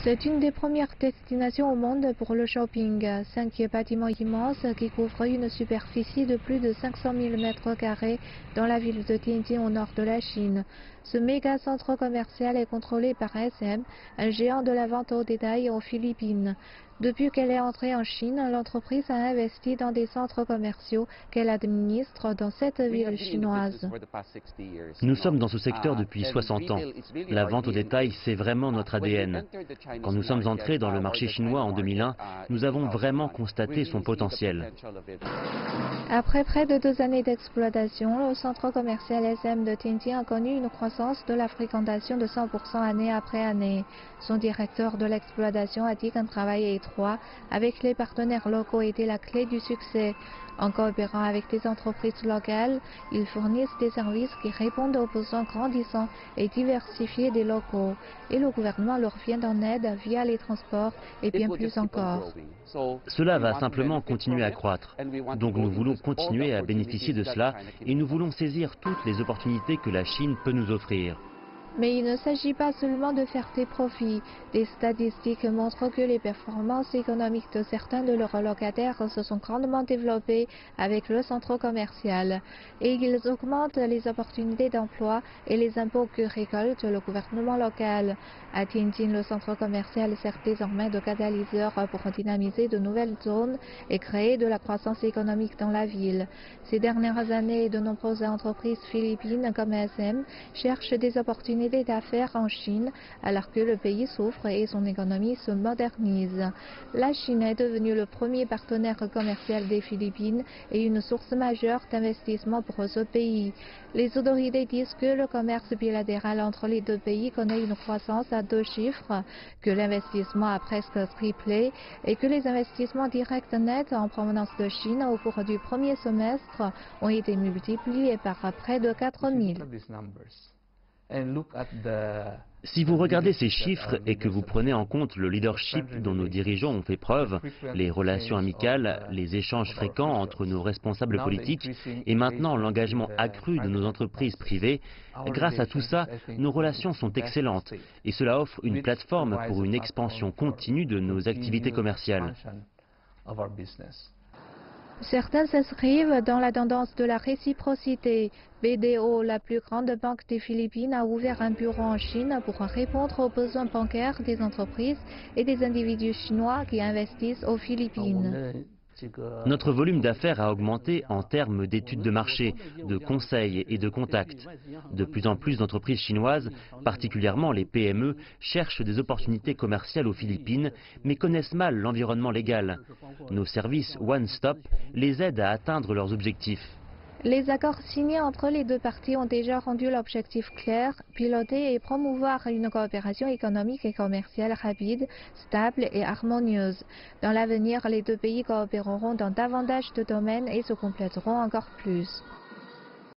C'est une des premières destinations au monde pour le shopping. 5 bâtiments immenses qui couvrent une superficie de plus de 500 000 m² dans la ville de Tianjin au nord de la Chine. Ce méga centre commercial est contrôlé par SM, un géant de la vente au détail aux Philippines. Depuis qu'elle est entrée en Chine, l'entreprise a investi dans des centres commerciaux qu'elle administre dans 7 villes chinoises. Nous sommes dans ce secteur depuis 60 ans. La vente au détail, c'est vraiment notre ADN. Quand nous sommes entrés dans le marché chinois en 2001, nous avons vraiment constaté son potentiel. Après près de 2 années d'exploitation, le centre commercial SM de Tianjin a connu une croissance de la fréquentation de 100% année après année. Son directeur de l'exploitation a dit qu'un travail étroit avec les partenaires locaux était la clé du succès. En coopérant avec des entreprises locales, ils fournissent des services qui répondent aux besoins grandissants et diversifiés des locaux. Et le gouvernement leur vient en aide via les transports et bien plus encore. Cela va simplement continuer à croître. Donc nous voulons continuer à bénéficier de cela et nous voulons saisir toutes les opportunités que la Chine peut nous offrir. Mais il ne s'agit pas seulement de faire des profits. Des statistiques montrent que les performances économiques de certains de leurs locataires se sont grandement développées avec le centre commercial. Et ils augmentent les opportunités d'emploi et les impôts que récolte le gouvernement local. À Tianjin, le centre commercial sert désormais de catalyseur pour dynamiser de nouvelles zones et créer de la croissance économique dans la ville. Ces dernières années, de nombreuses entreprises philippines comme SM cherchent des opportunités d'affaires en Chine alors que le pays souffre et son économie se modernise. La Chine est devenue le premier partenaire commercial des Philippines et une source majeure d'investissement pour ce pays. Les autorités disent que le commerce bilatéral entre les deux pays connaît une croissance à 2 chiffres, que l'investissement a presque triplé et que les investissements directs nets en provenance de Chine au cours du premier semestre ont été multipliés par près de 4 000. Si vous regardez ces chiffres et que vous prenez en compte le leadership dont nos dirigeants ont fait preuve, les relations amicales, les échanges fréquents entre nos responsables politiques et maintenant l'engagement accru de nos entreprises privées, grâce à tout ça, nos relations sont excellentes et cela offre une plateforme pour une expansion continue de nos activités commerciales. Certains s'inscrivent dans la tendance de la réciprocité. BDO, la plus grande banque des Philippines, a ouvert un bureau en Chine pour répondre aux besoins bancaires des entreprises et des individus chinois qui investissent aux Philippines. Notre volume d'affaires a augmenté en termes d'études de marché, de conseils et de contacts. De plus en plus d'entreprises chinoises, particulièrement les PME, cherchent des opportunités commerciales aux Philippines, mais connaissent mal l'environnement légal. Nos services One Stop les aident à atteindre leurs objectifs. Les accords signés entre les deux parties ont déjà rendu l'objectif clair, piloter et promouvoir une coopération économique et commerciale rapide, stable et harmonieuse. Dans l'avenir, les deux pays coopéreront dans davantage de domaines et se compléteront encore plus.